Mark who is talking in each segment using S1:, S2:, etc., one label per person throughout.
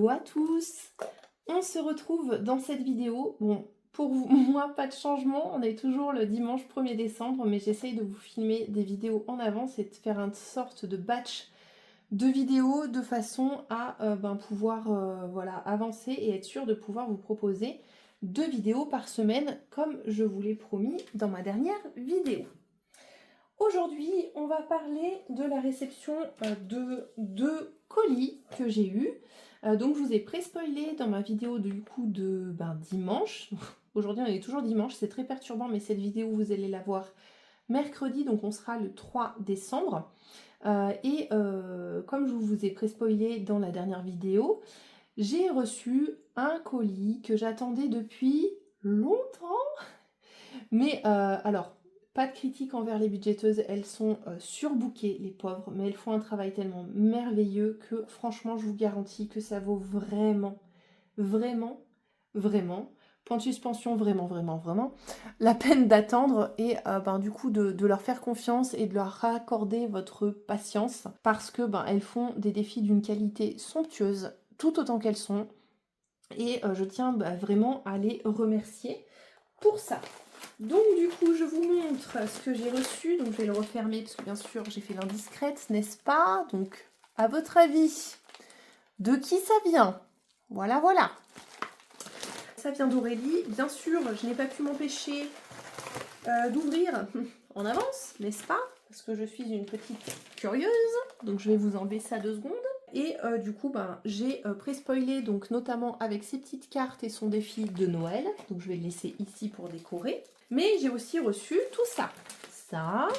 S1: Hello à tous! On se retrouve dans cette vidéo. Bon, pour moi, pas de changement. On est toujours le dimanche 1er décembre, mais j'essaye de vous filmer des vidéos en avance et de faire une sorte de batch de vidéos de façon à pouvoir voilà, avancer et être sûr de pouvoir vous proposer 2 vidéos par semaine, comme je vous l'ai promis dans ma dernière vidéo. Aujourd'hui, on va parler de la réception de 2 colis que j'ai eus. Donc je vous ai pré-spoilé dans ma vidéo du coup de dimanche. Aujourd'hui on est toujours dimanche, c'est très perturbant, mais cette vidéo vous allez la voir mercredi, donc on sera le 3 décembre. Comme je vous ai pré-spoilé dans la dernière vidéo, j'ai reçu un colis que j'attendais depuis longtemps. Mais alors, pas de critique envers les budgéteuses, elles sont surbookées, les pauvres, mais elles font un travail tellement merveilleux que franchement, je vous garantis que ça vaut vraiment, vraiment, vraiment, point de suspension, vraiment, vraiment, vraiment, la peine d'attendre et du coup de leur faire confiance et de leur raccorder votre patience parce que elles font des défis d'une qualité somptueuse, tout autant qu'elles sont, et je tiens vraiment à les remercier pour ça. Donc du coup je vous montre ce que j'ai reçu, donc je vais le refermer parce que bien sûr j'ai fait l'indiscrète, n'est-ce pas? Donc à votre avis, de qui ça vient? Voilà, voilà. Ça vient d'Aurélie, bien sûr je n'ai pas pu m'empêcher d'ouvrir en avance, n'est-ce pas? Parce que je suis une petite curieuse, donc je vais vous enlever ça 2 secondes. Et du coup, j'ai pré-spoilé, donc notamment avec ces petites cartes et son défi de Noël. Donc je vais le laisser ici pour décorer. Mais j'ai aussi reçu tout ça. Ça.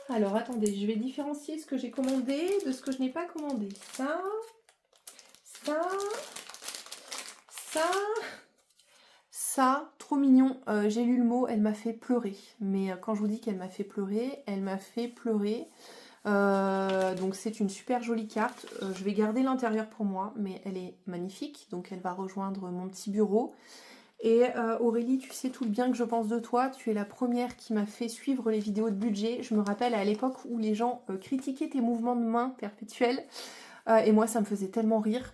S1: Alors attendez, je vais différencier ce que j'ai commandé de ce que je n'ai pas commandé. Ça. Trop mignon. J'ai lu le mot, elle m'a fait pleurer. Mais quand je vous dis qu'elle m'a fait pleurer, elle m'a fait pleurer. Donc c'est une super jolie carte. Je vais garder l'intérieur pour moi, mais elle est magnifique. Donc elle va rejoindre mon petit bureau. Et Aurélie, tu sais tout le bien que je pense de toi. Tu es la première qui m'a fait suivre les vidéos de budget. Je me rappelle à l'époque où les gens critiquaient tes mouvements de main perpétuels. Et moi, ça me faisait tellement rire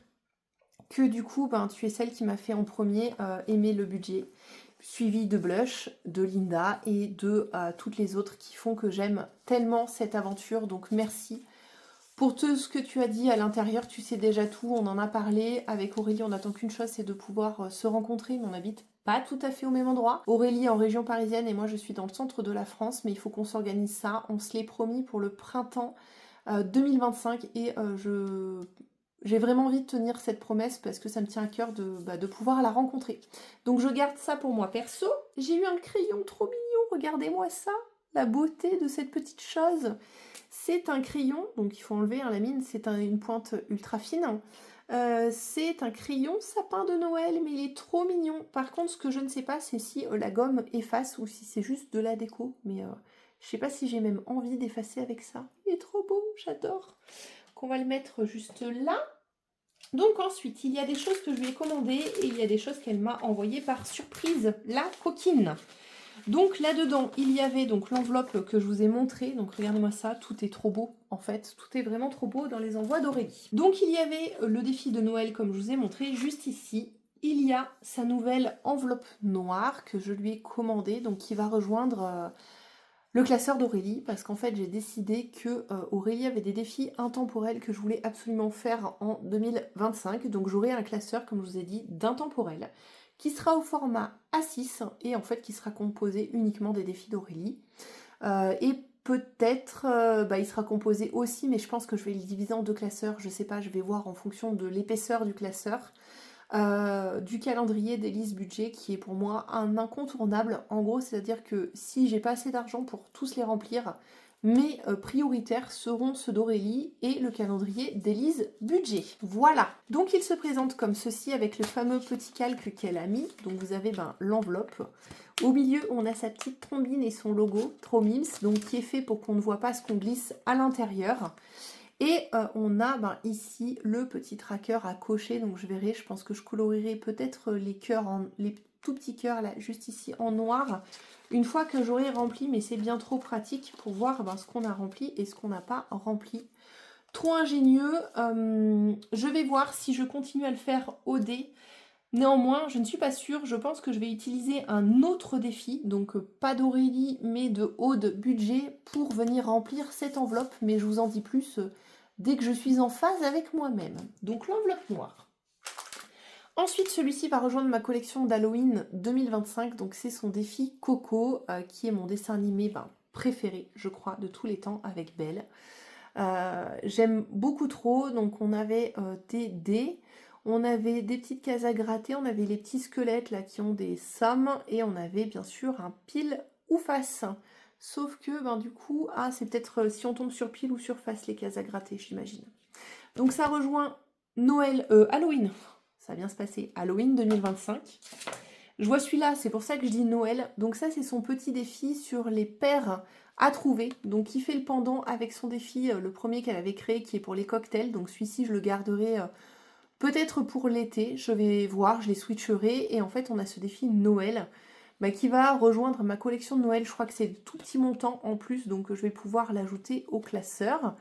S1: que du coup, tu es celle qui m'a fait en premier aimer le budget. Suivi de Blush, de Linda et de toutes les autres qui font que j'aime tellement cette aventure. Donc merci pour tout ce que tu as dit à l'intérieur. Tu sais déjà tout, on en a parlé. Avec Aurélie, on n'attend qu'une chose, c'est de pouvoir se rencontrer. Mais on habite pas tout à fait au même endroit. Aurélie est en région parisienne et moi je suis dans le centre de la France. Mais il faut qu'on s'organise ça. On se l'est promis pour le printemps 2025 et j'ai vraiment envie de tenir cette promesse parce que ça me tient à cœur de pouvoir la rencontrer. Donc je garde ça pour moi perso. J'ai eu un crayon trop mignon, regardez-moi ça, la beauté de cette petite chose. C'est un crayon, donc il faut enlever la mine, c'est une pointe ultra fine. C'est un crayon sapin de Noël, mais il est trop mignon. Par contre, ce que je ne sais pas, c'est si la gomme efface ou si c'est juste de la déco. Mais je sais pas si j'ai même envie d'effacer avec ça. Il est trop beau, j'adore. On va le mettre juste là. Donc ensuite, il y a des choses que je lui ai commandées et il y a des choses qu'elle m'a envoyées par surprise, la coquine. Donc là-dedans, il y avait donc l'enveloppe que je vous ai montrée. Donc regardez-moi ça, tout est trop beau en fait. Tout est vraiment trop beau dans les envois d'Aurélie. Donc il y avait le défi de Noël comme je vous ai montré juste ici. Il y a sa nouvelle enveloppe noire que je lui ai commandée, donc qui va rejoindre le classeur d'Aurélie, parce qu'en fait j'ai décidé que Aurélie avait des défis intemporels que je voulais absolument faire en 2025. Donc j'aurai un classeur, comme je vous ai dit, d'intemporel, qui sera au format A6 et en fait qui sera composé uniquement des défis d'Aurélie. Et peut-être il sera composé aussi, mais je pense que je vais le diviser en 2 classeurs, je sais pas, je vais voir en fonction de l'épaisseur du classeur. Du calendrier d'Élise Budget qui est pour moi un incontournable. En gros, c'est-à-dire que si j'ai pas assez d'argent pour tous les remplir, mes prioritaires seront ceux d'Aurélie et le calendrier d'Élise Budget. Voilà. Donc il se présente comme ceci avec le fameux petit calque qu'elle a mis. Donc vous avez l'enveloppe. Au milieu, on a sa petite trombine et son logo, Tromims, donc qui est fait pour qu'on ne voit pas ce qu'on glisse à l'intérieur. Et on a ici le petit tracker à cocher, donc je verrai, je pense que je colorerai peut-être les cœurs, les tout petits cœurs là, juste ici en noir, une fois que j'aurai rempli, mais c'est bien trop pratique pour voir ce qu'on a rempli et ce qu'on n'a pas rempli. trop ingénieux. Je vais voir si je continue à le faire au dé. Néanmoins, je ne suis pas sûre. Je pense que je vais utiliser un autre défi, donc pas d'Aurélie, mais de Aude budget pour venir remplir cette enveloppe. Mais je vous en dis plus dès que je suis en phase avec moi-même. Donc l'enveloppe noire. Ensuite, celui-ci va rejoindre ma collection d'Halloween 2025. Donc c'est son défi Coco, qui est mon dessin animé préféré, je crois, de tous les temps avec Belle. J'aime beaucoup trop. Donc on avait des dés. On avait des petites cases à gratter, on avait les petits squelettes là qui ont des sommes, et on avait bien sûr un pile ou face. Sauf que du coup, c'est peut-être si on tombe sur pile ou sur face les cases à gratter, j'imagine. Donc ça rejoint Noël, Halloween, ça va bien se passer, Halloween 2025. Je vois celui-là, c'est pour ça que je dis Noël. Donc ça, c'est son petit défi sur les paires à trouver. Donc il fait le pendant avec son défi, le premier qu'elle avait créé, qui est pour les cocktails. Donc celui-ci, je le garderai peut-être pour l'été, je vais voir, je les switcherai. Et en fait, on a ce défi Noël qui va rejoindre ma collection de Noël. Je crois que c'est de tout petit montant en plus, donc je vais pouvoir l'ajouter au classeur.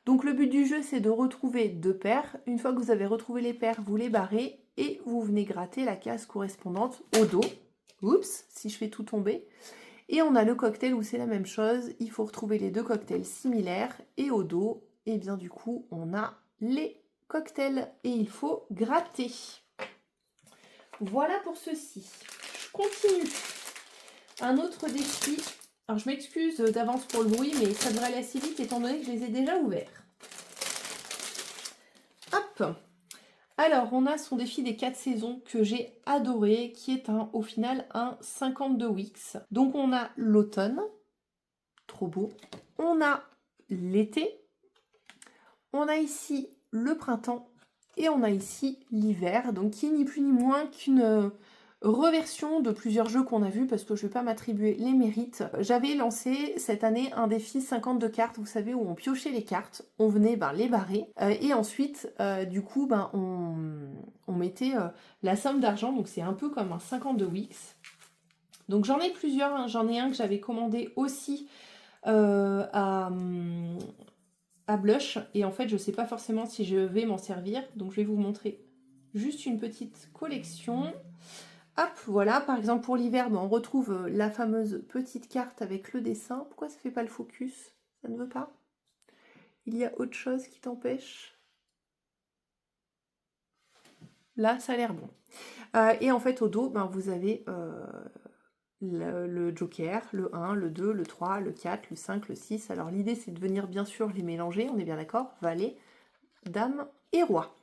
S1: Donc le but du jeu, c'est de retrouver 2 paires. Une fois que vous avez retrouvé les paires, vous les barrez et vous venez gratter la case correspondante au dos. Oups, si je fais tout tomber. Et on a le cocktail où c'est la même chose. Il faut retrouver les 2 cocktails similaires. Et au dos, et bien du coup, on a les cocktail et il faut gratter. Voilà pour ceci. Je continue. Un autre défi. Alors je m'excuse d'avance pour le bruit, mais ça devrait aller assez vite étant donné que je les ai déjà ouverts. Hop. Alors on a son défi des 4 saisons que j'ai adoré, qui est au final un 52 weeks. Donc on a l'automne, trop beau. On a l'été. On a ici le printemps. Et on a ici l'hiver, donc qui est ni plus ni moins qu'une reversion de plusieurs jeux qu'on a vus, parce que je ne vais pas m'attribuer les mérites. J'avais lancé cette année un défi 52 cartes, vous savez, où on piochait les cartes, on venait les barrer, et ensuite, du coup, on mettait la somme d'argent, donc c'est un peu comme un 52 weeks. Donc j'en ai plusieurs, hein. J'en ai un que j'avais commandé aussi à Blush, et en fait je sais pas forcément si je vais m'en servir, donc je vais vous montrer juste une petite collection. Hop, voilà, par exemple pour l'hiver, on retrouve la fameuse petite carte avec le dessin. Pourquoi ça fait pas le focus? Ça ne veut pas? Il y a autre chose qui t'empêche? Là, ça a l'air bon. Et en fait au dos, vous avez le joker, le 1, le 2, le 3, le 4, le 5, le 6. Alors l'idée c'est de venir bien sûr les mélanger, on est bien d'accord, valet, dame et roi.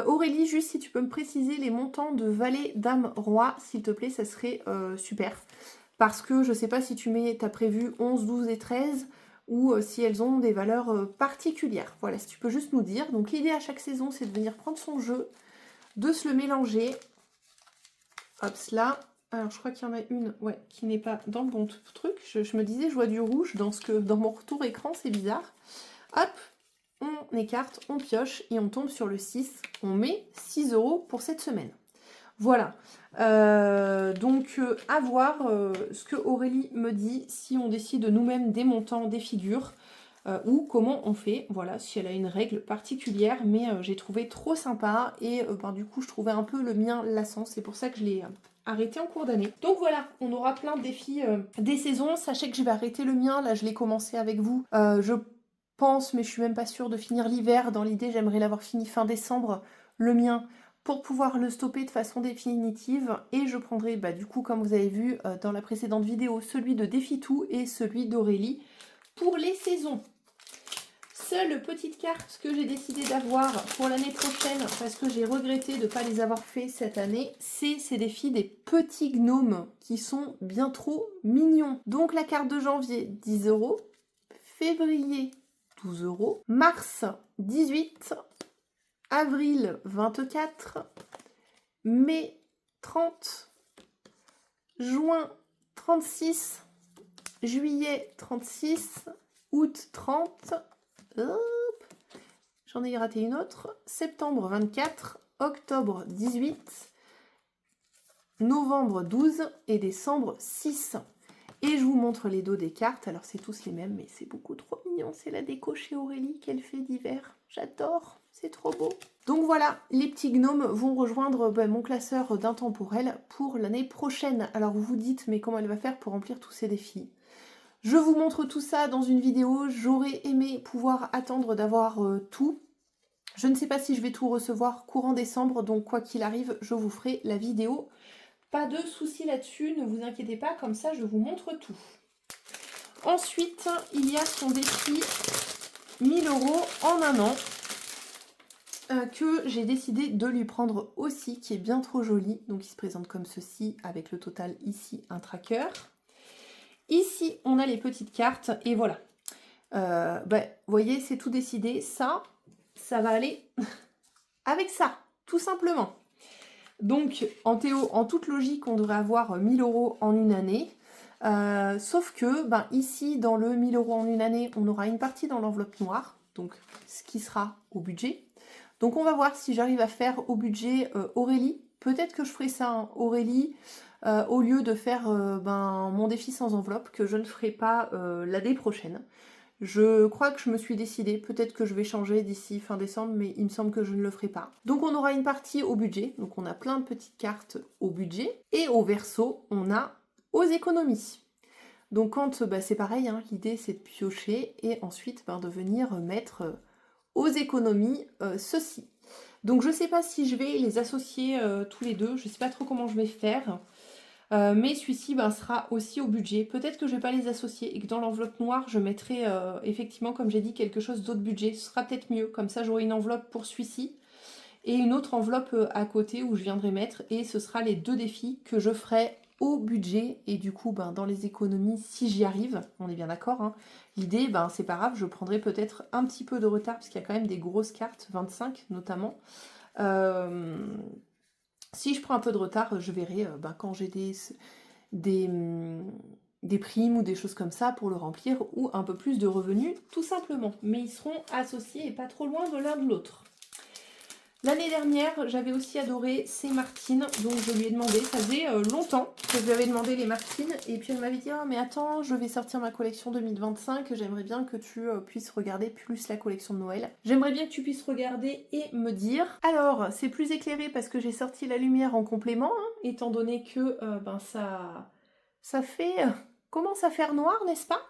S1: Aurélie, juste si tu peux me préciser les montants de valet, dame, roi, s'il te plaît, ça serait super. Parce que je ne sais pas si tu as prévu 11, 12 et 13 ou si elles ont des valeurs particulières. Voilà, si tu peux juste nous dire. Donc l'idée à chaque saison, c'est de venir prendre son jeu, de se le mélanger. Hop, cela. Alors je crois qu'il y en a une qui n'est pas dans le bon truc. Je me disais, je vois du rouge dans mon retour écran, c'est bizarre. Hop, on écarte, on pioche et on tombe sur le 6. On met 6 € pour cette semaine. Voilà. Donc à voir ce que Aurélie me dit, si on décide nous-mêmes des montants des figures ou comment on fait. Voilà, si elle a une règle particulière, mais j'ai trouvé trop sympa et du coup je trouvais un peu le mien lassant. C'est pour ça que je l'ai arrêté en cours d'année. Donc voilà, on aura plein de défis des saisons. Sachez que je vais arrêter le mien. Là, je l'ai commencé avec vous. Je pense, mais je suis même pas sûre de finir l'hiver. Dans l'idée, j'aimerais l'avoir fini fin décembre, le mien, pour pouvoir le stopper de façon définitive. Et je prendrai, du coup, comme vous avez vu dans la précédente vidéo, celui de Défi Tout et celui d'Aurélie pour les saisons. Seule petite carte que j'ai décidé d'avoir pour l'année prochaine, parce que j'ai regretté de ne pas les avoir fait cette année, c'est ces défis des petits gnomes qui sont bien trop mignons. Donc la carte de janvier, 10 €. Février, 12 €. Mars, 18. Avril, 24. Mai, 30. Juin, 36. Juillet, 36. Août, 30. Hop. J'en ai raté une autre. Septembre, 24. Octobre, 18. Novembre, 12. Et décembre, 6. Et je vous montre les dos des cartes. Alors c'est tous les mêmes, mais c'est beaucoup trop mignon. C'est la déco chez Aurélie qu'elle fait d'hiver. J'adore, c'est trop beau. Donc voilà, les petits gnomes vont rejoindre mon classeur d'intemporel pour l'année prochaine. Alors vous vous dites, mais comment elle va faire pour remplir tous ces défis? Je vous montre tout ça dans une vidéo. J'aurais aimé pouvoir attendre d'avoir tout. Je ne sais pas si je vais tout recevoir courant décembre, donc quoi qu'il arrive, je vous ferai la vidéo. Pas de soucis là-dessus, ne vous inquiétez pas, comme ça je vous montre tout. Ensuite, il y a son défi 1000 € en un an, que j'ai décidé de lui prendre aussi, qui est bien trop joli. Donc il se présente comme ceci, avec le total ici, un tracker. Ici, on a les petites cartes, et voilà. Vous voyez, c'est tout décidé. Ça va aller avec ça, tout simplement. Donc, en toute logique, on devrait avoir 1000 € en une année. Sauf que, ici, dans le 1000 € en une année, on aura une partie dans l'enveloppe noire, donc ce qui sera au budget. Donc, on va voir si j'arrive à faire au budget Aurélie. Peut-être que je ferai ça, hein, Aurélie, au lieu de faire mon défi sans enveloppe, que je ne ferai pas l'année prochaine. Je crois que je me suis décidée, peut-être que je vais changer d'ici fin décembre, mais il me semble que je ne le ferai pas. Donc on aura une partie au budget, donc on a plein de petites cartes au budget, et au verso, on a aux économies. Donc quand c'est pareil, hein, l'idée c'est de piocher, et ensuite de venir mettre aux économies ceci. Donc je ne sais pas si je vais les associer tous les deux, je ne sais pas trop comment je vais faire. Mais celui-ci sera aussi au budget. Peut-être que je ne vais pas les associer et que dans l'enveloppe noire, je mettrai effectivement, comme j'ai dit, quelque chose d'autre budget. Ce sera peut-être mieux. Comme ça, j'aurai une enveloppe pour celui-ci et une autre enveloppe à côté où je viendrai mettre. Et ce sera les deux défis que je ferai au budget. Et du coup, dans les économies, si j'y arrive, on est bien d'accord, hein. L'idée, c'est pas grave, je prendrai peut-être un petit peu de retard parce qu'il y a quand même des grosses cartes, 25 notamment. Si je prends un peu de retard, je verrai quand j'ai des primes ou des choses comme ça pour le remplir, ou un peu plus de revenus, tout simplement. Mais ils seront associés et pas trop loin de l'un de l'autre. L'année dernière, j'avais aussi adoré ces Martines, donc je lui ai demandé, ça faisait longtemps que je lui avais demandé les Martines, et puis elle m'avait dit « Ah mais attends, je vais sortir ma collection 2025, j'aimerais bien que tu puisses regarder plus la collection de Noël. J'aimerais bien que tu puisses regarder et me dire. » Alors, c'est plus éclairé parce que j'ai sorti la lumière en complément, hein, étant donné que ça fait... commence à faire noir, n'est-ce pas?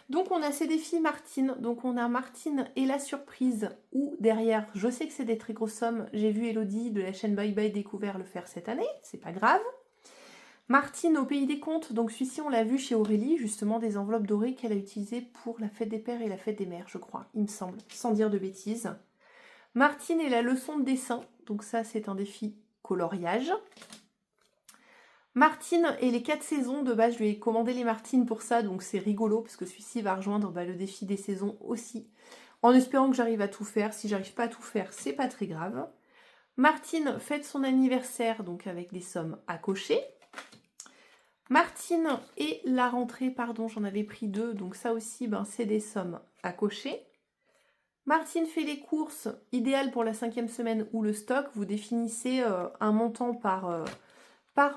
S1: Donc on a ces défis Martine, donc on a Martine et la surprise, où derrière, je sais que c'est des très grosses sommes, j'ai vu Elodie de la chaîne Bye Bye Découvert le faire cette année, c'est pas grave. Martine au pays des contes, donc celui-ci on l'a vu chez Aurélie, justement des enveloppes dorées qu'elle a utilisées pour la fête des pères et la fête des mères, je crois, il me semble, sans dire de bêtises. Martine et la leçon de dessin, donc ça c'est un défi coloriage. Martine et les 4 saisons, de base je lui ai commandé les Martines pour ça, donc c'est rigolo parce que celui-ci va rejoindre le défi des saisons aussi, en espérant que j'arrive à tout faire. Si j'arrive pas à tout faire, c'est pas très grave. Martine fête son anniversaire, donc avec des sommes à cocher. Martine et la rentrée, pardon, j'en avais pris 2, donc ça aussi c'est des sommes à cocher. Martine fait les courses, idéal pour la 5e semaine ou le stock, vous définissez un montant par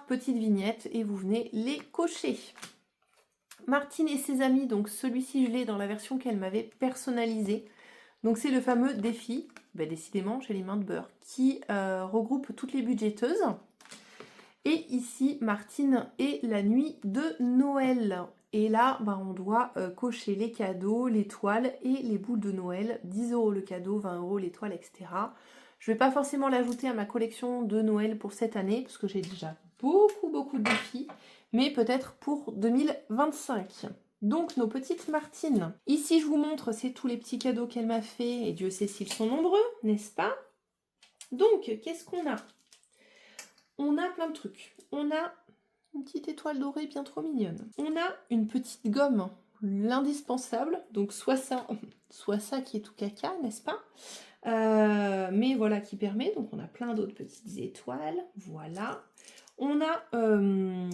S1: petite vignette et vous venez les cocher. Martine et ses amis, donc celui-ci je l'ai dans la version qu'elle m'avait personnalisée. Donc c'est le fameux défi, décidément j'ai les mains de beurre, qui regroupe toutes les budgéteuses. Et ici Martine et la nuit de Noël. Et là on doit cocher les cadeaux, l'étoile et les boules de Noël. 10 € le cadeau, 20 € l'étoile, etc. Je ne vais pas forcément l'ajouter à ma collection de Noël pour cette année, parce que j'ai déjà beaucoup de défis, mais peut-être pour 2025. Donc nos petites Martines. Ici je vous montre, c'est tous les petits cadeaux qu'elle m'a fait, et Dieu sait s'ils sont nombreux, n'est-ce pas? Donc, qu'est-ce qu'on a? On a plein de trucs. On a une petite étoile dorée bien trop mignonne. On a une petite gomme, l'indispensable, donc soit ça qui est tout caca, n'est-ce pas? Mais voilà qui permet, donc on a plein d'autres petites étoiles, voilà. On a, je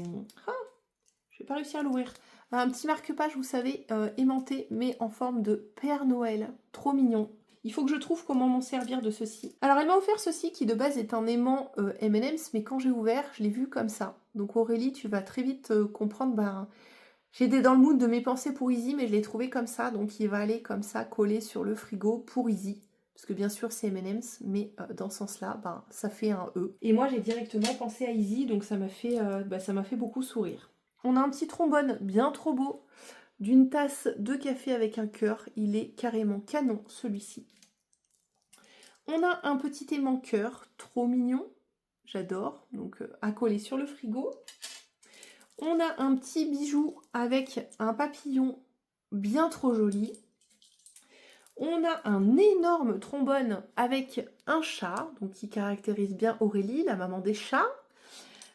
S1: vais pas réussir à l'ouvrir, un petit marque-page, vous savez, aimanté, mais en forme de Père Noël, trop mignon. Il faut que je trouve comment m'en servir de ceci. Alors elle m'a offert ceci qui de base est un aimant M&M's, mais quand j'ai ouvert, je l'ai vu comme ça. Donc Aurélie, tu vas très vite comprendre, J'étais dans le mood de mes pensées pour Izzy, mais je l'ai trouvé comme ça, donc il va aller comme ça coller sur le frigo pour Izzy. Parce que bien sûr c'est M&M's, mais dans ce sens-là, ben, ça fait un E. Et moi j'ai directement pensé à Izzy, donc ça m'a fait beaucoup sourire. On a un petit trombone bien trop beau, d'une tasse de café avec un cœur. Il est carrément canon celui-ci. On a un petit aimant cœur, trop mignon, j'adore, donc à coller sur le frigo. On a un petit bijou avec un papillon bien trop joli. On a un énorme trombone avec un chat, donc qui caractérise bien Aurélie, la maman des chats.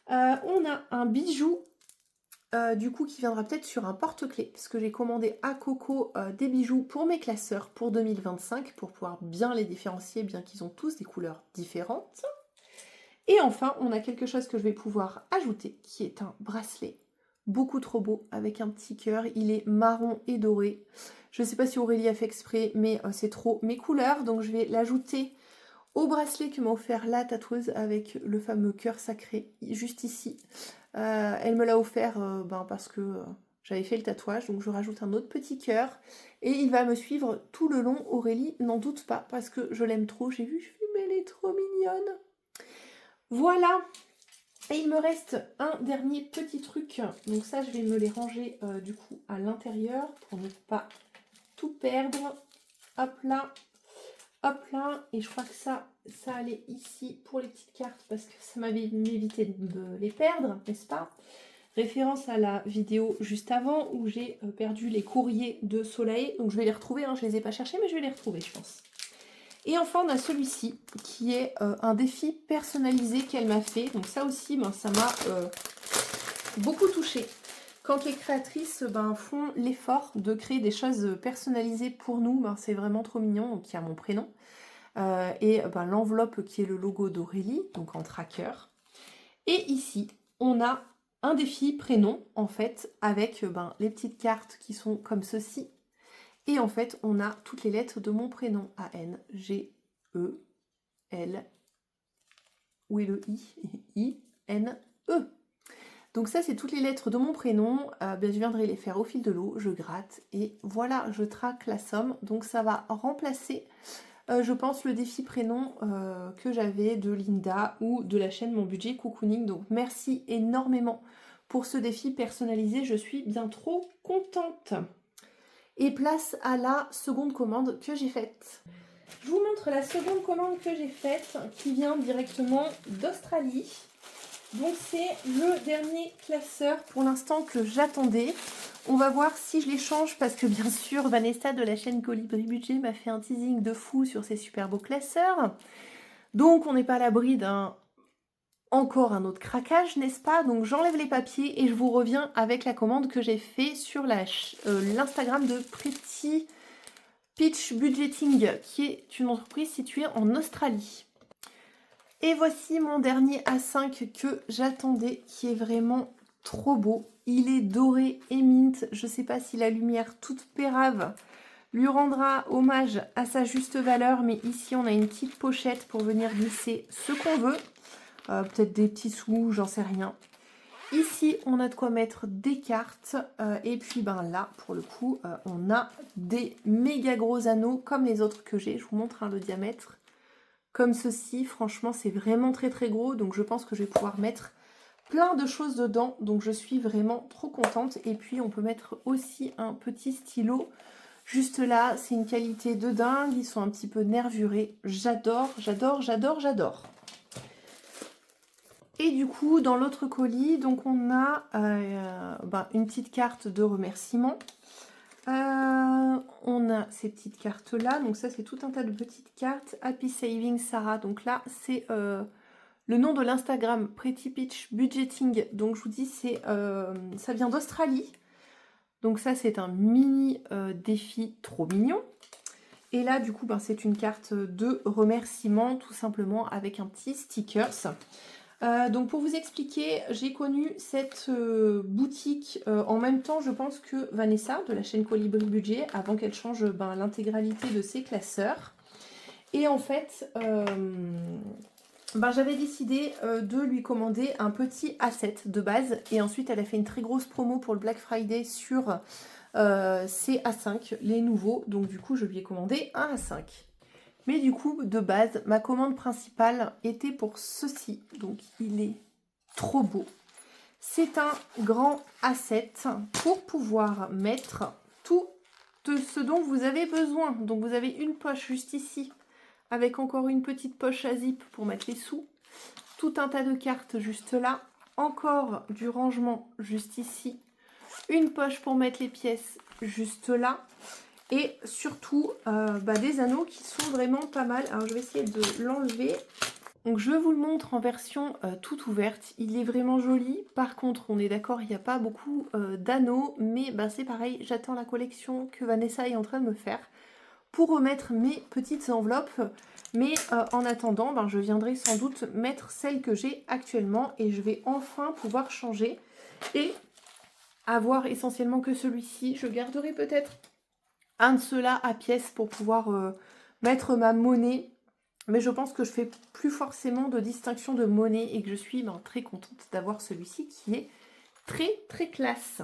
S1: On a un bijou, du coup, qui viendra peut-être sur un porte-clés, parce que j'ai commandé à Coco des bijoux pour mes classeurs pour 2025, pour pouvoir bien les différencier, bien qu'ils ont tous des couleurs différentes. Et enfin, on a quelque chose que je vais pouvoir ajouter, qui est un bracelet beaucoup trop beau, avec un petit cœur. Il est marron et doré. Je ne sais pas si Aurélie a fait exprès, mais c'est trop mes couleurs, donc je vais l'ajouter au bracelet que m'a offert la tatoueuse avec le fameux cœur sacré, juste ici. Elle me l'a offert parce que j'avais fait le tatouage, donc je rajoute un autre petit cœur. Et il va me suivre tout le long, Aurélie, n'en doute pas, parce que je l'aime trop. J'ai vu, je fais, mais elle est trop mignonne. Voilà. Et il me reste un dernier petit truc. Donc ça, je vais me les ranger du coup à l'intérieur pour ne pas tout perdre. Hop là. Hop là. Et je crois que ça allait ici pour les petites cartes parce que ça m'avait évité de les perdre, n'est-ce pas? Référence à la vidéo juste avant où j'ai perdu les courriers de Soleil. Donc je vais les retrouver, hein. Je ne les ai pas cherchés, mais je vais les retrouver, je pense. Et enfin, on a celui-ci qui est un défi personnalisé qu'elle m'a fait. Donc ça aussi, ça m'a beaucoup touchée. Quand les créatrices font l'effort de créer des choses personnalisées pour nous, c'est vraiment trop mignon. Donc il y a mon prénom. Et l'enveloppe qui est le logo d'Aurélie, donc en tracker. Et ici, on a un défi prénom, en fait, avec les petites cartes qui sont comme ceci. Et en fait, on a toutes les lettres de mon prénom. A-N, G, E, L, où est le I? I, N, E. Donc ça, c'est toutes les lettres de mon prénom. Je viendrai les faire au fil de l'eau, je gratte et voilà, je traque la somme. Donc ça va remplacer, je pense, le défi prénom que j'avais de Linda ou de la chaîne Mon Budget Cocooning. Donc merci énormément pour ce défi personnalisé. Je suis bien trop contente. Et place à la seconde commande que j'ai faite. Je vous montre la seconde commande que j'ai faite qui vient directement d'Australie. Donc c'est le dernier classeur pour l'instant que j'attendais. On va voir si je les change parce que bien sûr Vanessa de la chaîne Colibri Budget m'a fait un teasing de fou sur ces super beaux classeurs. Donc on n'est pas à l'abri d'un encore un autre craquage, n'est-ce pas? Donc j'enlève les papiers et je vous reviens avec la commande que j'ai fait sur l'Instagram de Pretty Peach Budgeting, qui est une entreprise située en Australie. Et voici mon dernier A5 que j'attendais, qui est vraiment trop beau. Il est doré et mint. Je ne sais pas si la lumière toute pérave lui rendra hommage à sa juste valeur, mais ici on a une petite pochette pour venir glisser ce qu'on veut. Peut-être des petits sous, j'en sais rien. Ici, on a de quoi mettre des cartes. Et puis là, pour le coup, on a des méga gros anneaux comme les autres que j'ai. Je vous montre le diamètre. Comme ceci, franchement, c'est vraiment très très gros. Donc je pense que je vais pouvoir mettre plein de choses dedans. Donc je suis vraiment trop contente. Et puis on peut mettre aussi un petit stylo juste là. C'est une qualité de dingue. Ils sont un petit peu nervurés. J'adore, j'adore, j'adore, j'adore. Et du coup, dans l'autre colis, donc on a une petite carte de remerciement. On a ces petites cartes-là. Donc ça, c'est tout un tas de petites cartes. Happy Saving Sarah. Donc là, c'est le nom de l'Instagram Pretty Peach Budgeting. Donc je vous dis, ça vient d'Australie. Donc ça, c'est un mini défi trop mignon. Et là, du coup, c'est une carte de remerciement, tout simplement, avec un petit stickers. Donc pour vous expliquer, j'ai connu cette boutique en même temps, je pense, que Vanessa de la chaîne Colibri Budget, avant qu'elle change l'intégralité de ses classeurs. Et en fait, Ben, j'avais décidé de lui commander un petit A7 de base. Et ensuite, elle a fait une très grosse promo pour le Black Friday sur ces A5, les nouveaux. Donc du coup, je lui ai commandé un A5. Mais du coup, de base, ma commande principale était pour ceci. Donc il est trop beau. C'est un grand A7 pour pouvoir mettre tout ce dont vous avez besoin. Donc vous avez une poche juste ici, avec encore une petite poche à zip pour mettre les sous. Tout un tas de cartes juste là. Encore du rangement juste ici. Une poche pour mettre les pièces juste là. Et surtout des anneaux qui sont vraiment pas mal. Alors je vais essayer de l'enlever. Donc je vous le montre en version toute ouverte. Il est vraiment joli. Par contre, on est d'accord, il n'y a pas beaucoup d'anneaux. Mais c'est pareil, j'attends la collection que Vanessa est en train de me faire pour remettre mes petites enveloppes. Mais en attendant, je viendrai sans doute mettre celle que j'ai actuellement. Et je vais enfin pouvoir changer. Et avoir essentiellement que celui-ci. Je garderai peut-être un de ceux-là à pièces pour pouvoir mettre ma monnaie. Mais je pense que je fais plus forcément de distinction de monnaie et que je suis très contente d'avoir celui-ci qui est très très classe.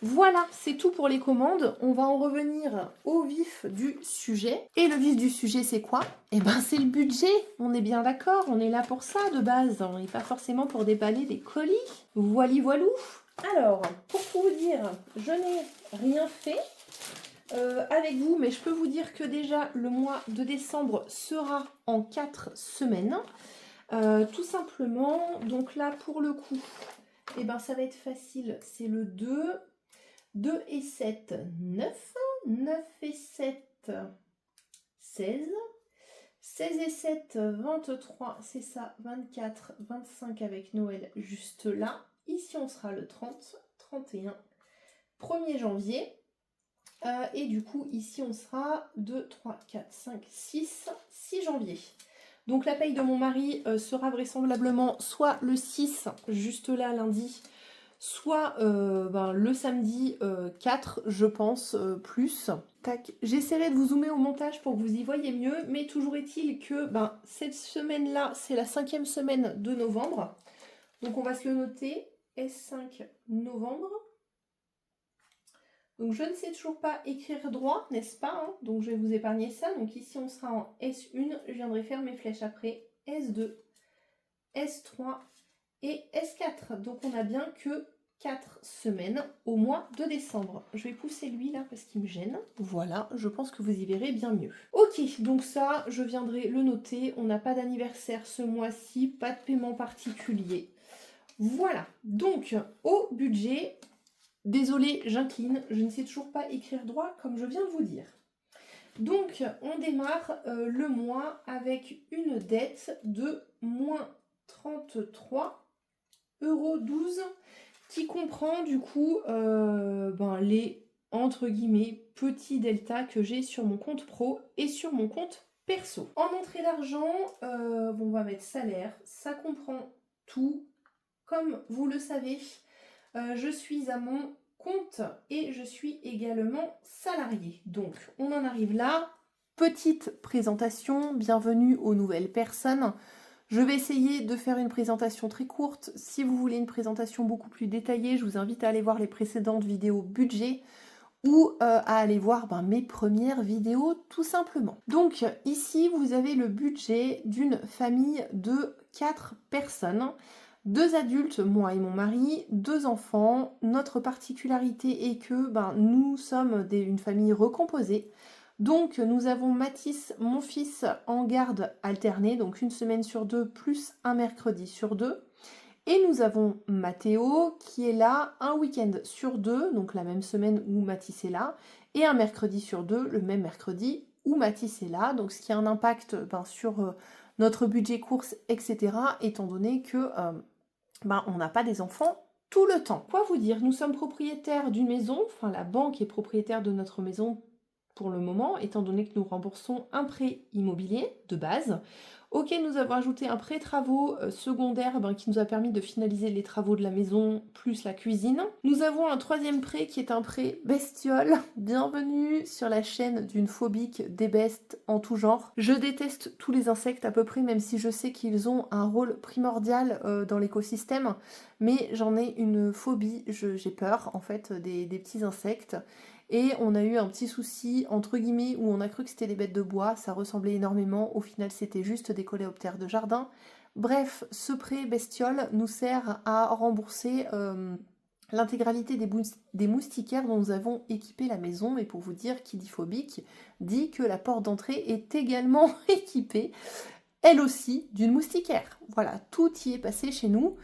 S1: Voilà, c'est tout pour les commandes. On va en revenir au vif du sujet. Et le vif du sujet, c'est quoi? C'est le budget. On est bien d'accord, on est là pour ça de base. On n'est pas forcément pour déballer des colis. Voili voilou. Alors, pour tout vous dire, je n'ai rien fait avec vous, mais je peux vous dire que déjà le mois de décembre sera en 4 semaines. Tout simplement, donc là pour le coup, ça va être facile, c'est le 2, 2 et 7, 9, 9 et 7, 16, 16 et 7, 23, c'est ça, 24, 25 avec Noël juste là. Ici on sera le 30, 31, 1er janvier. Et du coup, ici, on sera 2, 3, 4, 5, 6 janvier. Donc, la paye de mon mari sera vraisemblablement soit le 6, juste là, lundi, soit le samedi 4, je pense, plus. Tac. J'essaierai de vous zoomer au montage pour que vous y voyez mieux, mais toujours est-il que cette semaine-là, c'est la 5e semaine de novembre. Donc, on va se le noter, S5 novembre. Donc je ne sais toujours pas écrire droit, n'est-ce pas hein? Donc je vais vous épargner ça. Donc ici on sera en S1, je viendrai faire mes flèches après. S2, S3 et S4. Donc on n'a bien que 4 semaines au mois de décembre. Je vais pousser lui là parce qu'il me gêne. Voilà, je pense que vous y verrez bien mieux. Ok, donc ça, je viendrai le noter. On n'a pas d'anniversaire ce mois-ci, pas de paiement particulier. Voilà, donc au budget... Désolée, j'incline, je ne sais toujours pas écrire droit comme je viens de vous dire. Donc, on démarre le mois avec une dette de moins 33,12 € qui comprend du coup les, entre guillemets, petits deltas que j'ai sur mon compte pro et sur mon compte perso. En entrée d'argent, on va mettre salaire, ça comprend tout. Comme vous le savez, je suis à mon compte et je suis également salariée. Donc, on en arrive là. Petite présentation, bienvenue aux nouvelles personnes. Je vais essayer de faire une présentation très courte. Si vous voulez une présentation beaucoup plus détaillée, je vous invite à aller voir les précédentes vidéos budget ou à aller voir mes premières vidéos tout simplement. Donc ici, vous avez le budget d'une famille de 4 personnes. 2 adultes, moi et mon mari, 2 enfants. Notre particularité est que nous sommes une famille recomposée. Donc nous avons Mathis, mon fils, en garde alternée, donc une semaine sur 2 plus un mercredi sur 2. Et nous avons Mathéo qui est là un week-end sur 2, donc la même semaine où Mathis est là, et un mercredi sur 2, le même mercredi où Mathis est là, donc ce qui a un impact sur notre budget course, etc., étant donné que on n'a pas des enfants tout le temps. Quoi vous dire, nous sommes propriétaires d'une maison, enfin la banque est propriétaire de notre maison pour le moment, étant donné que nous remboursons un prêt immobilier de base. Ok, nous avons ajouté un pré-travaux secondaire qui nous a permis de finaliser les travaux de la maison plus la cuisine. Nous avons un troisième pré qui est un pré bestiole. Bienvenue sur la chaîne d'une phobique des bestes en tout genre. Je déteste tous les insectes à peu près, même si je sais qu'ils ont un rôle primordial dans l'écosystème. Mais j'en ai une phobie, j'ai peur en fait des petits insectes. Et on a eu un petit souci, entre guillemets, où on a cru que c'était des bêtes de bois, ça ressemblait énormément, au final c'était juste des coléoptères de jardin. Bref, ce prêt bestiole nous sert à rembourser l'intégralité des moustiquaires dont nous avons équipé la maison. Et pour vous dire, qui dit phobique, dit que la porte d'entrée est également équipée, elle aussi, d'une moustiquaire. Voilà, tout y est passé chez nous,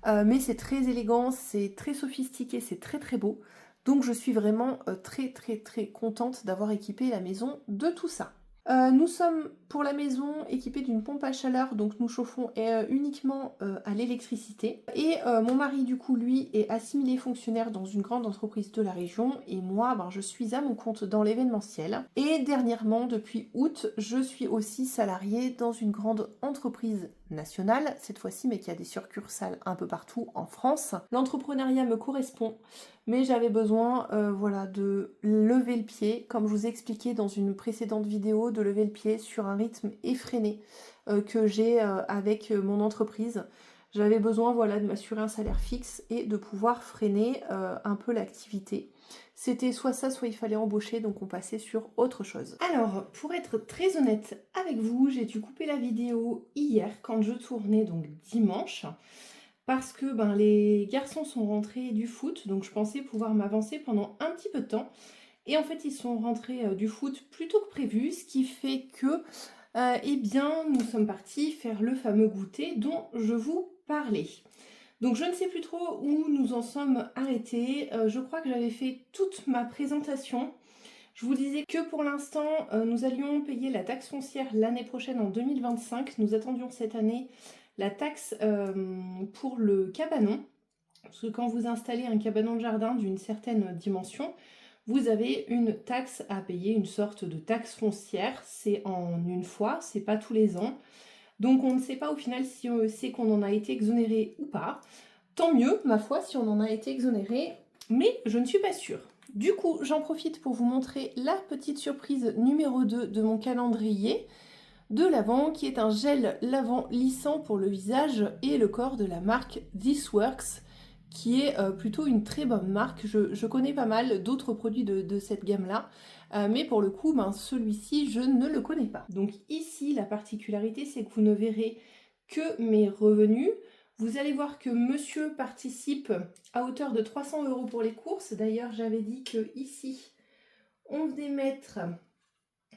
S1: mais c'est très élégant, c'est très sophistiqué, c'est très très beau. Donc je suis vraiment très très très contente d'avoir équipé la maison de tout ça. Nous sommes pour la maison équipés d'une pompe à chaleur, donc nous chauffons uniquement à l'électricité. Et mon mari du coup lui est assimilé fonctionnaire dans une grande entreprise de la région et moi je suis à mon compte dans l'événementiel. Et dernièrement, depuis août, je suis aussi salariée dans une grande entreprise nationale, cette fois-ci, mais qui a des succursales un peu partout en France. L'entrepreneuriat me correspond, mais j'avais besoin de lever le pied, comme je vous ai expliqué dans une précédente vidéo, de lever le pied sur un rythme effréné que j'ai avec mon entreprise. J'avais besoin de m'assurer un salaire fixe et de pouvoir freiner un peu l'activité. C'était soit ça, soit il fallait embaucher, donc on passait sur autre chose. Alors, pour être très honnête avec vous, j'ai dû couper la vidéo hier quand je tournais, donc dimanche, parce que les garçons sont rentrés du foot, donc je pensais pouvoir m'avancer pendant un petit peu de temps. Et en fait, ils sont rentrés du foot plus tôt que prévu, ce qui fait que, nous sommes partis faire le fameux goûter dont je vous parlais. Donc je ne sais plus trop où nous en sommes arrêtés. Je crois que j'avais fait toute ma présentation. Je vous disais que pour l'instant, nous allions payer la taxe foncière l'année prochaine en 2025. Nous attendions cette année la taxe pour le cabanon. Parce que quand vous installez un cabanon de jardin d'une certaine dimension, vous avez une taxe à payer, une sorte de taxe foncière. C'est en une fois, c'est pas tous les ans. Donc on ne sait pas au final si c'est qu'on en a été exonéré ou pas. Tant mieux, ma foi, si on en a été exonéré, mais je ne suis pas sûre. Du coup, j'en profite pour vous montrer la petite surprise numéro 2 de mon calendrier de l'Avent, qui est un gel lavant lissant pour le visage et le corps de la marque This Works, qui est plutôt une très bonne marque. Je connais pas mal d'autres produits de cette gamme-là, mais pour le coup, celui-ci, je ne le connais pas. Donc ici, la particularité, c'est que vous ne verrez que mes revenus. Vous allez voir que monsieur participe à hauteur de 300 € pour les courses. D'ailleurs, j'avais dit que ici, on venait mettre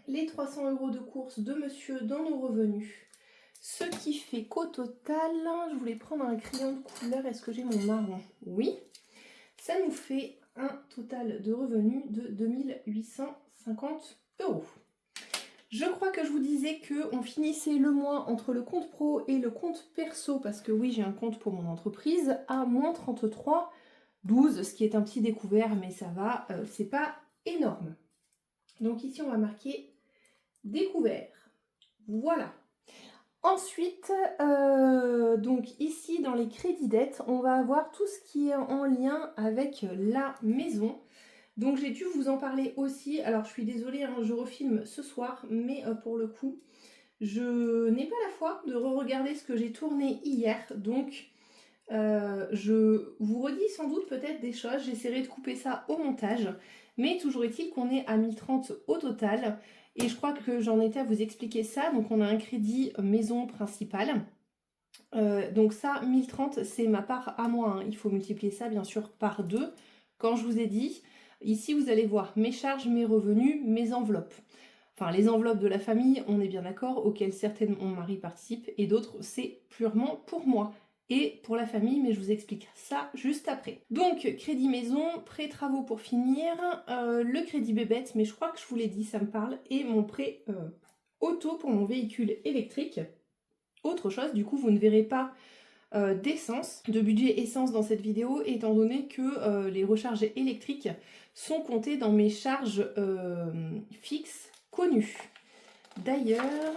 S1: les 300 € de courses de monsieur dans nos revenus. Ce qui fait qu'au total, je voulais prendre un crayon de couleur. Est-ce que j'ai mon marron? Oui. Ça nous fait un total de revenus de 2850 €. Je crois que je vous disais qu'on finissait le mois entre le compte pro et le compte perso, parce que oui, j'ai un compte pour mon entreprise, à moins 33,12, ce qui est un petit découvert, mais ça va, c'est pas énorme. Donc ici, on va marquer découvert. Voilà. Ensuite, donc ici, dans les crédits dettes, on va avoir tout ce qui est en lien avec la maison. Donc j'ai dû vous en parler aussi. Alors je suis désolée, je refilme ce soir, mais pour le coup, je n'ai pas la foi de re-regarder ce que j'ai tourné hier. Donc je vous redis sans doute peut-être des choses. J'essaierai de couper ça au montage. Mais toujours est-il qu'on est à 1030 au total. Et je crois que j'en étais à vous expliquer ça. Donc on a un crédit maison principale. Donc ça, 1030, c'est ma part à moi. Il faut multiplier ça bien sûr par 2. Quand je vous ai dit... Ici, vous allez voir mes charges, mes revenus, mes enveloppes. Enfin, les enveloppes de la famille, on est bien d'accord, auxquelles certaines mon mari participe, et d'autres, c'est purement pour moi et pour la famille, mais je vous explique ça juste après. Donc, crédit maison, prêt travaux pour finir, le crédit bébête, mais je crois que je vous l'ai dit, ça me parle, et mon prêt auto pour mon véhicule électrique. Autre chose, du coup, vous ne verrez pas d'essence, de budget essence dans cette vidéo, étant donné que les recharges électriques sont comptées dans mes charges fixes connues. D'ailleurs,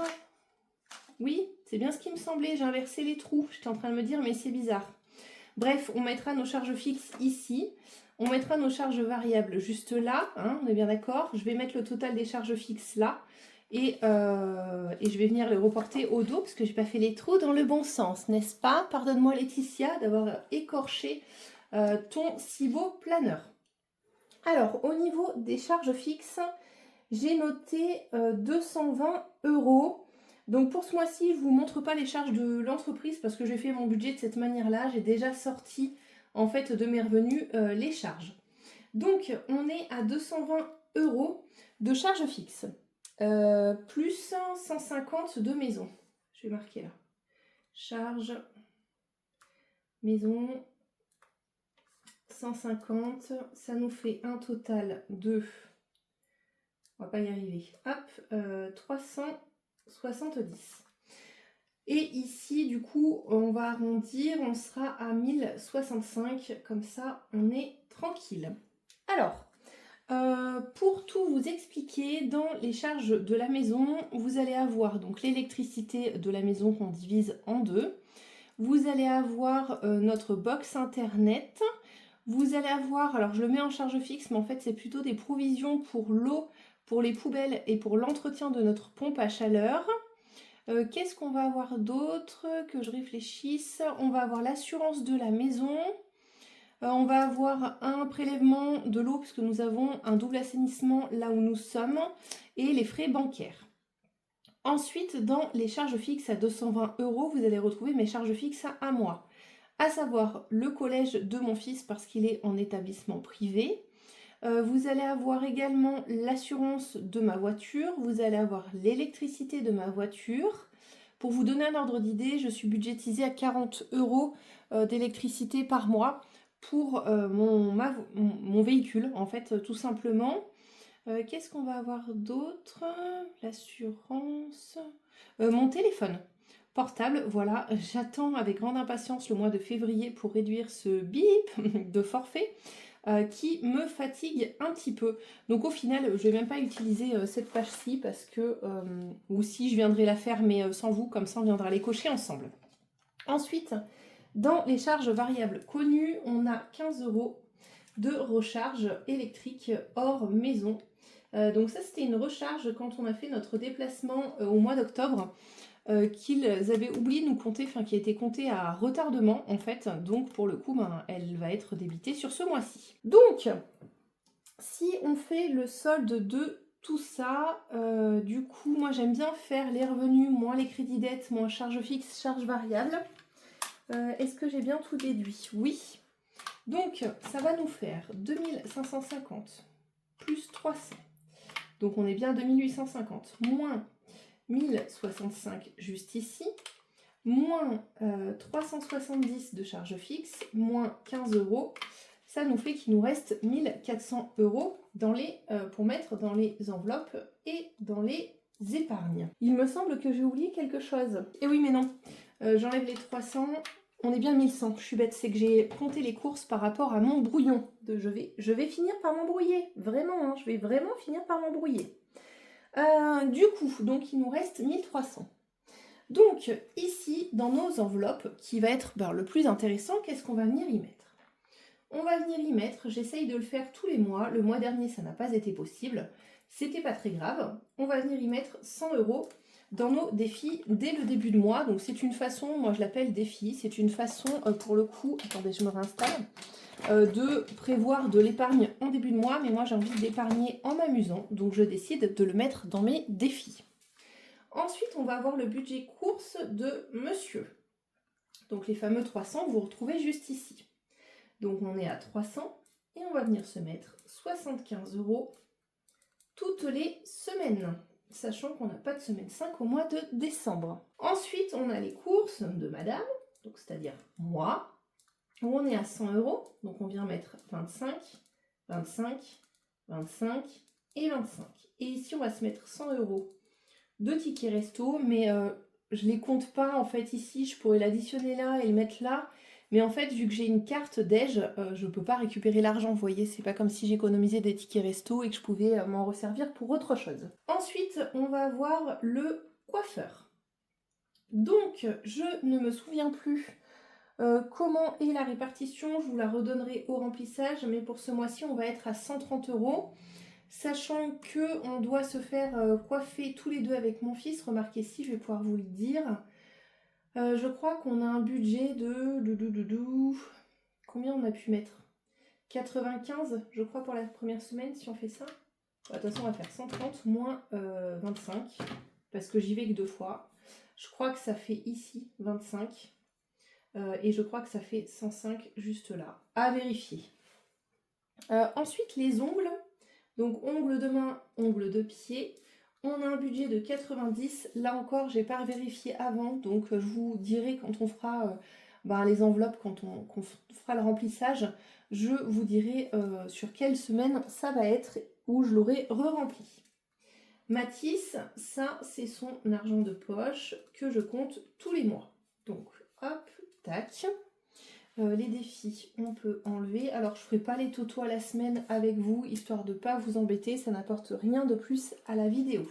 S1: oui, C'est bien ce qui me semblait, j'ai inversé les trous. J'étais en train de me dire, mais c'est bizarre. Bref, on mettra nos charges fixes ici. On mettra nos charges variables juste là, hein, on est bien d'accord. Je vais mettre le total des charges fixes là. Et je vais venir les reporter au dos parce que je n'ai pas fait les trous dans le bon sens, n'est-ce pas? Pardonne-moi Laetitia d'avoir écorché ton si beau planeur. Alors, au niveau des charges fixes, j'ai noté 220 €. Donc pour ce mois-ci, je ne vous montre pas les charges de l'entreprise parce que j'ai fait mon budget de cette manière-là. J'ai déjà sorti en fait de mes revenus les charges. Donc on est à 220 € de charges fixes. Plus 150 de maison. Je vais marquer là. Charge maison 150. Ça nous fait un total de... On va pas y arriver. Hop, 370. Et ici, du coup, on va arrondir, on sera à 1065. Comme ça, on est tranquille. Alors, pour tout vous expliquer, dans les charges de la maison, vous allez avoir donc l'électricité de la maison qu'on divise en deux. Vous allez avoir notre box internet. Vous allez avoir, alors je le mets en charge fixe, mais en fait c'est plutôt des provisions pour l'eau, pour les poubelles et pour l'entretien de notre pompe à chaleur. Qu'est-ce qu'on va avoir d'autre? Que je réfléchisse. On va avoir l'assurance de la maison. On va avoir un prélèvement de l'eau puisque nous avons un double assainissement là où nous sommes et les frais bancaires. Ensuite, dans les charges fixes à 220 €, vous allez retrouver mes charges fixes à moi, à savoir le collège de mon fils parce qu'il est en établissement privé. Vous allez avoir également l'assurance de ma voiture, vous allez avoir l'électricité de ma voiture. Pour vous donner un ordre d'idée, je suis budgétisée à 40 € d'électricité par mois pour mon véhicule, en fait, tout simplement. Qu'est-ce qu'on va avoir d'autre? L'assurance. Mon téléphone portable, voilà, j'attends avec grande impatience le mois de février pour réduire ce bip de forfait qui me fatigue un petit peu. Donc au final, je ne vais même pas utiliser cette page-ci parce que, ou si je viendrai la faire mais sans vous, comme ça on viendra les cocher ensemble. Ensuite, dans les charges variables connues, on a 15 € de recharge électrique hors maison. Donc ça, c'était une recharge quand on a fait notre déplacement au mois d'octobre, qu'ils avaient oublié de nous compter, enfin qui a été compté à retardement en fait. Donc pour le coup, elle va être débitée sur ce mois-ci. Donc, si on fait le solde de tout ça, du coup, moi j'aime bien faire les revenus, moins les crédits dettes, moins charges fixes, charges variables. Est-ce que j'ai bien tout déduit? Oui. Donc, ça va nous faire 2550 plus 300. Donc, on est bien à 2850. Moins 1065 juste ici. Moins 370 de charges fixes. Moins 15 €. Ça nous fait qu'il nous reste 1400 € pour mettre dans les enveloppes et dans les épargnes. Il me semble que j'ai oublié quelque chose. Et oui, mais non. J'enlève les 300. On est bien 1100, je suis bête, c'est que j'ai compté les courses par rapport à mon brouillon. Je vais finir par m'embrouiller, vraiment, hein, je vais vraiment finir par m'embrouiller. Du coup, donc il nous reste 1300. Donc ici, dans nos enveloppes, qui va être le plus intéressant, qu'est-ce qu'on va venir y mettre? On va venir y mettre, j'essaye de le faire tous les mois, le mois dernier ça n'a pas été possible, c'était pas très grave, on va venir y mettre 100 € dans nos défis dès le début de mois. Donc c'est une façon, moi je l'appelle défi, c'est une façon pour le coup, attendez je me réinstalle, de prévoir de l'épargne en début de mois, mais moi j'ai envie d'épargner en m'amusant, donc je décide de le mettre dans mes défis. Ensuite on va avoir le budget course de monsieur. Donc les fameux 300, vous retrouvez juste ici. Donc on est à 300 et on va venir se mettre 75 € toutes les semaines, sachant qu'on n'a pas de semaine 5 au mois de décembre. Ensuite, on a les courses de madame, donc c'est-à-dire moi, où on est à 100 €, donc on vient mettre 25, 25, 25 et 25. Et ici, on va se mettre 100 € de tickets resto, mais je les compte pas en fait ici, je pourrais l'additionner là et le mettre là. Mais en fait, vu que j'ai une carte Dej, je ne peux pas récupérer l'argent, vous voyez. C'est pas comme si j'économisais des tickets resto et que je pouvais m'en resservir pour autre chose. Ensuite, on va avoir le coiffeur. Donc, je ne me souviens plus comment est la répartition. Je vous la redonnerai au remplissage, mais pour ce mois-ci, on va être à 130 €. Sachant qu'on doit se faire coiffer tous les deux avec mon fils. Remarquez si, je vais pouvoir vous le dire. Je crois qu'on a un budget de... Combien on a pu mettre? 95, je crois, pour la première semaine, si on fait ça. De toute façon, on va faire 130 moins 25, parce que j'y vais que 2 fois. Je crois que ça fait ici 25, et je crois que ça fait 105 juste là. À vérifier. Ensuite, les ongles. Donc, ongles de main, ongles de pied. On a un budget de 90. Là encore, j'ai pas vérifié avant, donc je vous dirai quand on fera les enveloppes, quand on fera le remplissage, je vous dirai sur quelle semaine ça va être, où je l'aurai re-rempli. Matisse, ça c'est son argent de poche que je compte tous les mois. Donc, hop, tac. Les défis, on peut enlever. Alors, je ne ferai pas les totos à la semaine avec vous, histoire de ne pas vous embêter. Ça n'apporte rien de plus à la vidéo.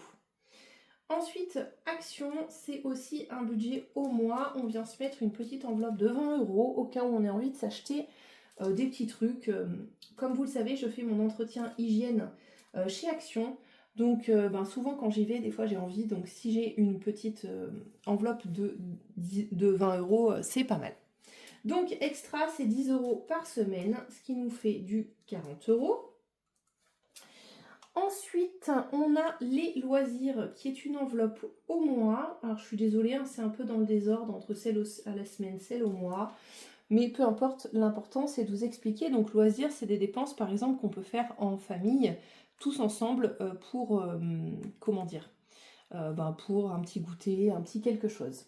S1: Ensuite, action, c'est aussi un budget au mois. On vient se mettre une petite enveloppe de 20 € au cas où on ait envie de s'acheter des petits trucs. Comme vous le savez, je fais mon entretien hygiène chez Action. Donc, souvent quand j'y vais, des fois j'ai envie. Donc, si j'ai une petite enveloppe de 20 €, c'est pas mal. Donc, extra, c'est 10 € par semaine, ce qui nous fait du 40 €. Ensuite, on a les loisirs, qui est une enveloppe au mois. Alors, je suis désolée, hein, c'est un peu dans le désordre entre celle à la semaine, celle au mois. Mais peu importe, l'important, c'est de vous expliquer. Donc, loisirs, c'est des dépenses, par exemple, qu'on peut faire en famille, tous ensemble, pour, pour un petit goûter, un petit quelque chose.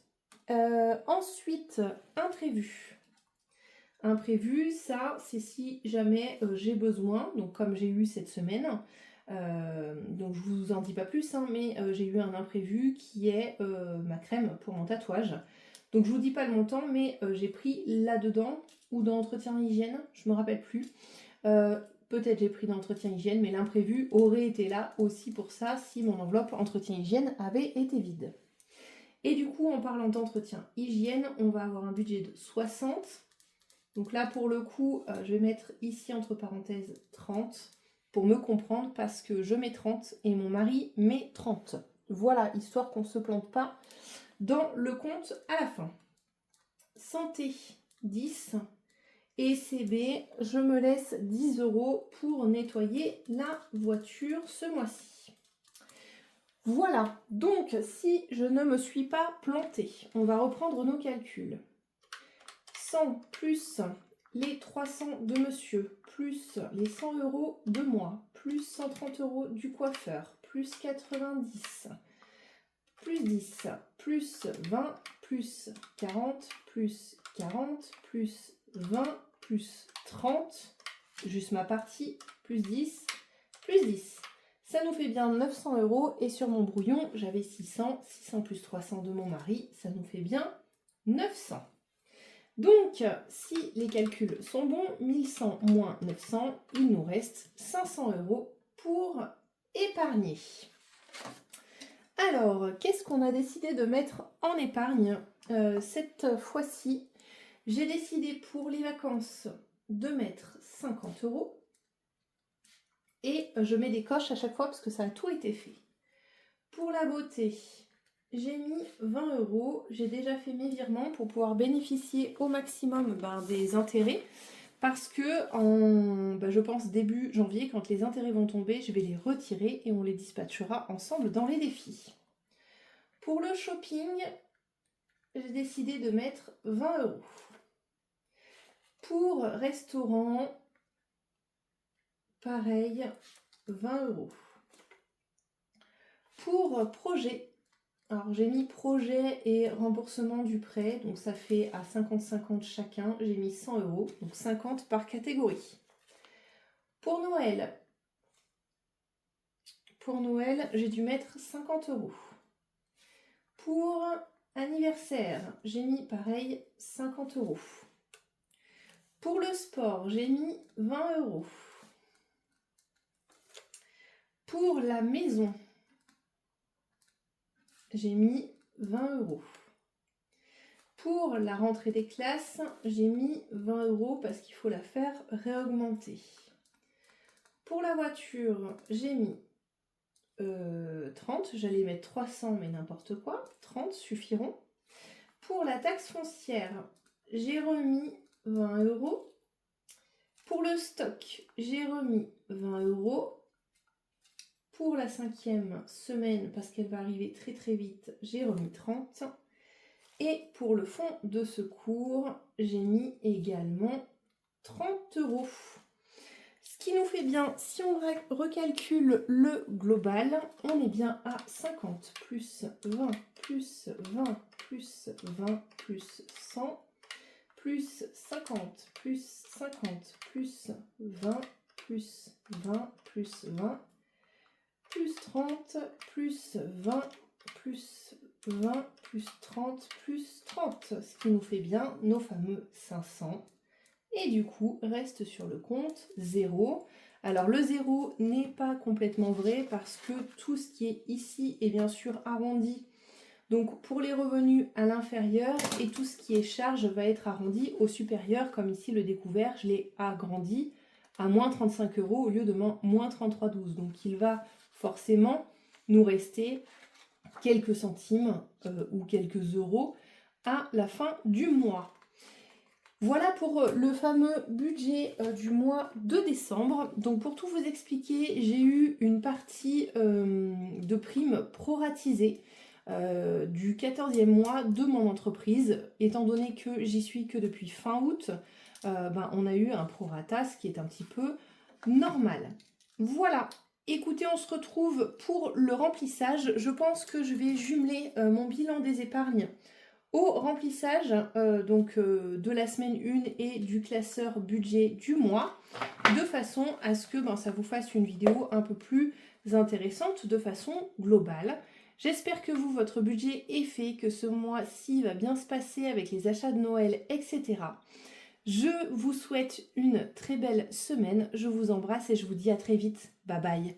S1: Ensuite, imprévu. Imprévu, ça, c'est si jamais j'ai besoin, donc comme j'ai eu cette semaine, donc je vous en dis pas plus, hein, mais j'ai eu un imprévu qui est ma crème pour mon tatouage. Donc je vous dis pas le montant, mais j'ai pris là-dedans, ou dans entretien hygiène, je me rappelle plus. Peut-être j'ai pris dans entretien hygiène, mais l'imprévu aurait été là aussi pour ça, si mon enveloppe entretien hygiène avait été vide. Et du coup, en parlant d'entretien hygiène, on va avoir un budget de 60. Donc là, pour le coup, je vais mettre ici entre parenthèses 30 pour me comprendre, parce que je mets 30 et mon mari met 30. Voilà, histoire qu'on ne se plante pas dans le compte à la fin. Santé, 10. Et CB, je me laisse 10 € pour nettoyer la voiture ce mois-ci. Voilà, donc si je ne me suis pas plantée, on va reprendre nos calculs. 100 plus les 300 de monsieur, plus les 100 € de moi, plus 130 € du coiffeur, plus 90, plus 10, plus 20, plus 40, plus 40, plus 20, plus 30, juste ma partie, plus 10, plus 10. Ça nous fait bien 900 € et sur mon brouillon, j'avais 600, 600 plus 300 de mon mari, ça nous fait bien 900. Donc, si les calculs sont bons, 1100 moins 900, il nous reste 500 € pour épargner. Alors, qu'est-ce qu'on a décidé de mettre en épargne cette fois-ci? J'ai décidé pour les vacances de mettre 50 € et je mets des coches à chaque fois parce que ça a tout été fait. Pour la beauté, j'ai mis 20 €. J'ai déjà fait mes virements pour pouvoir bénéficier au maximum des intérêts. Parce que, je pense début janvier, quand les intérêts vont tomber, je vais les retirer et on les dispatchera ensemble dans les défis. Pour le shopping, j'ai décidé de mettre 20 €. Pour restaurant, pareil, 20 €. Pour projet, alors j'ai mis projet et remboursement du prêt, donc ça fait à 50-50 chacun, j'ai mis 100 €, donc 50 par catégorie. Pour Noël, j'ai dû mettre 50 €. Pour anniversaire, j'ai mis pareil 50 €. Pour le sport, j'ai mis 20 €. Pour la maison, j'ai mis 20 €. Pour la rentrée des classes, j'ai mis 20 € parce qu'il faut la faire réaugmenter. Pour la voiture, j'ai mis 30. J'allais mettre 300, mais n'importe quoi. 30 suffiront. Pour la taxe foncière, j'ai remis 20 €. Pour le stock, j'ai remis 20 €. Pour la 5e semaine, parce qu'elle va arriver très très vite, j'ai remis 30. Et pour le fonds de secours, j'ai mis également 30 €. Ce qui nous fait bien, si on recalcule le global, on est bien à 50 plus 20 plus 20 plus 20 plus 100 plus 50 plus 50 plus 20 plus 20 plus 20 plus 30 plus 20 plus 20 plus 30 plus 30, ce qui nous fait bien nos fameux 500. Et du coup, reste sur le compte 0. Alors le 0 n'est pas complètement vrai parce que tout ce qui est ici est bien sûr arrondi. Donc pour les revenus à l'inférieur et tout ce qui est charge va être arrondi au supérieur, comme ici le découvert, je l'ai agrandi à moins 35 € au lieu de moins 33,12. Donc il va forcément nous rester quelques centimes ou quelques euros à la fin du mois. Voilà pour le fameux budget du mois de décembre. Donc pour tout vous expliquer, j'ai eu une partie de primes proratisées du 14e mois de mon entreprise. Étant donné que j'y suis que depuis fin août, on a eu un prorata, ce qui est un petit peu normal. Voilà. Écoutez, on se retrouve pour le remplissage. Je pense que je vais jumeler mon bilan des épargnes au remplissage de la semaine 1 et du classeur budget du mois, de façon à ce que ça vous fasse une vidéo un peu plus intéressante de façon globale. J'espère que vous, votre budget est fait, que ce mois-ci va bien se passer avec les achats de Noël, etc. Je vous souhaite une très belle semaine, je vous embrasse et je vous dis à très vite. Bye bye.